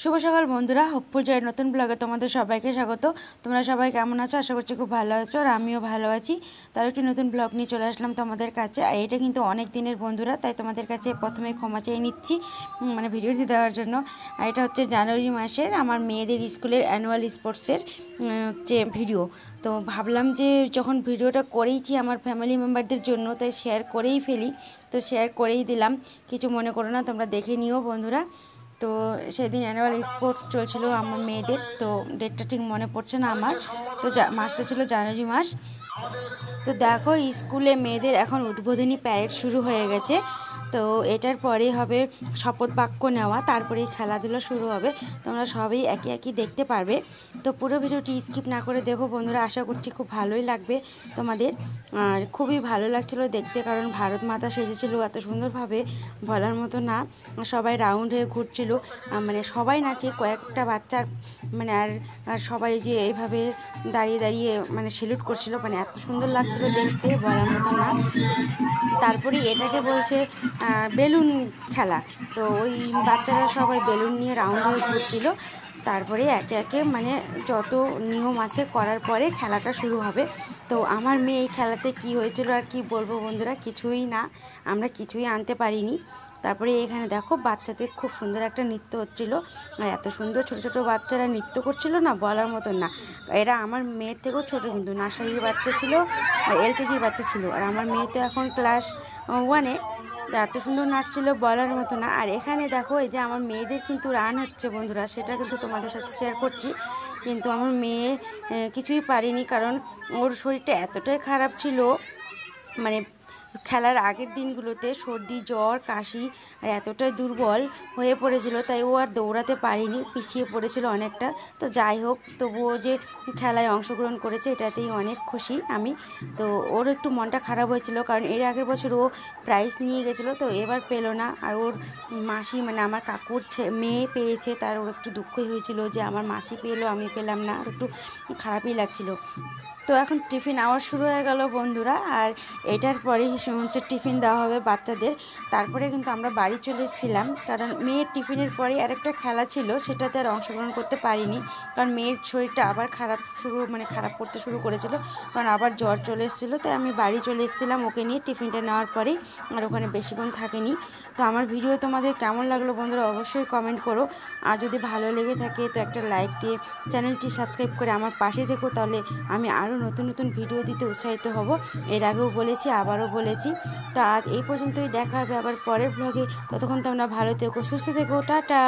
শুভ সকাল বন্ধুরা, হোপফুল জয়ের নতুন ব্লগে তোমাদের সবাইকে স্বাগত। তোমরা সবাই কেমন আছো? আশা করছি খুব ভালো আছো, আর আমিও ভালো আছি। তার একটি নতুন ব্লগ নিয়ে চলে আসলাম তোমাদের কাছে। আর এটা কিন্তু অনেক দিনের বন্ধুরা, তাই তোমাদের কাছে প্রথমে ক্ষমা চেয়ে নিচ্ছি মানে ভিডিওটি দেওয়ার জন্য। আর এটা হচ্ছে জানুয়ারি মাসের আমার মেয়েদের স্কুলের অ্যানুয়াল স্পোর্টসের হচ্ছে ভিডিও। তো ভাবলাম যে যখন ভিডিওটা করেইছি আমার ফ্যামিলি মেম্বারদের জন্য, তাই শেয়ার করেই ফেলি। তো শেয়ার করেই দিলাম, কিছু মনে করো না, তোমরা দেখে নিও বন্ধুরা। তো সেদিন অ্যানুয়াল স্পোর্টস চলছিল আমার মেয়েদের, তো ডেটটা ঠিক মনে পড়ছে না আমার। তো মাসটা ছিল জানুয়ারি মাস। তো দেখো স্কুলে মেয়েদের এখন উদ্বোধনী প্যারেড শুরু হয়ে গেছে। তো এটার পরে হবে শপথ বাক্য নেওয়া, তারপরেই খেলাধুলা শুরু হবে। তোমরা সবাই একই একই দেখতে পারবে। তো পুরো ভিডিওটি স্কিপ না করে দেখো বন্ধুরা, আশা করছি খুব ভালোই লাগবে তোমাদের। আর খুবই ভালো লাগছিলো দেখতে, কারণ ভারত মাতা সেজেছিল এত সুন্দরভাবে, বলার মতো না। সবাই রাউন্ড হয়ে ঘুরছিল, মানে সবাই না, ঠিক কয়েকটা বাচ্চার মানে আর সবাই যে এইভাবে দাঁড়িয়ে দাঁড়িয়ে মানে সেলুট করছিল, মানে এত সুন্দর লাগছিল দেখতে, বলার মতো না। তারপরে এটাকে বলছে বেলুন খেলা। তো ওই বাচ্চারা সবাই বেলুন নিয়ে রাউন্ড হয়ে ঘুরছিল। তারপরে একে একে মানে যত নিয়ম আছে করার পরে খেলাটা শুরু হবে। তো আমার মেয়ে এই খেলাতে কি হয়েছিল আর কি বলবো বন্ধুরা, কিছুই না, আমরা কিছুই আনতে পারিনি। তারপরে এখানে দেখো বাচ্চাদের খুব সুন্দর একটা নৃত্য হচ্ছিল, আর এত সুন্দর ছোটো ছোটো বাচ্চারা নৃত্য করছিল না, বলার মতন না। এরা আমার মেয়ের থেকেও ছোটো, কিন্তু নার্সারির বাচ্চা ছিল আর এলকেজির বাচ্চা ছিল, আর আমার মেয়ে তো এখন ক্লাস 1-এ। এত সুন্দর নাচছিল, বলার মতো না। আর এখানে দেখো এই যে আমার মেয়েদের কিন্তু রান হচ্ছে বন্ধুরা, সেটা কিন্তু তোমাদের সাথে শেয়ার করছি। কিন্তু আমার মেয়ে কিছুই পারিনি, কারণ ওর শরীরটা এতটাই খারাপ ছিল, মানে খেলার আগের দিনগুলোতে সর্দি জ্বর কাশি আর এতটাই দুর্বল হয়ে পড়েছিল, তাই ও আর দৌড়াতে পারিনি, পিছিয়ে পড়েছিল অনেকটা। তো যাই হোক, তবুও যে খেলায় অংশগ্রহণ করেছে এটাতেই অনেক খুশি আমি। তো ওর একটু মনটা খারাপ হয়েছিল, কারণ এর আগের বছর ও প্রাইজ নিয়ে গেছিলো, তো এবার পেলো না। আর ওর মাসি মানে আমার কাকুর মেয়ে পেয়েছে, তার ওর একটু দুঃখই হয়েছিল যে আমার মাসি পেলো আমি পেলাম না, আর একটু খারাপই লাগছিল। তো এখন টিফিন আওয়ার শুরু হয়ে গেল বন্ধুরা, আর এটার পরে হচ্ছে টিফিন দেওয়া হবে বাচ্চাদের। তারপরে কিন্তু আমরা বাড়ি চলে এসেছিলাম, কারণ মেয়ের টিফিনের পরে আরেকটা খেলা ছিল, সেটাতে আর অংশগ্রহণ করতে পারিনি, কারণ মেয়ের শরীরটা আবার খারাপ করতে শুরু করেছিল, কারণ আবার জ্বর চলে এসেছিলো। তাই আমি বাড়ি চলে এসেছিলাম ওকে নিয়ে টিফিনটা নেওয়ার পরেই, আর ওখানে বেশিক্ষণ থাকেনি। তো আমার ভিডিও তোমাদের কেমন লাগলো বন্ধুরা অবশ্যই কমেন্ট করো, আর যদি ভালো লেগে থাকে তো একটা লাইক দিয়ে চ্যানেলটি সাবস্ক্রাইব করে আমার পাশে থেকো, তাহলে আমি আরও নতুন নতুন ভিডিও দিতে উৎসাহিত হব। এর আগেও বলেছি, আবারও বলেছি। তো আজ এই পর্যন্তই, দেখা হবে আবার পরের ব্লগে। ততক্ষণ তোমরা ভালো থেকো, সুস্থ থেকো, টাটা।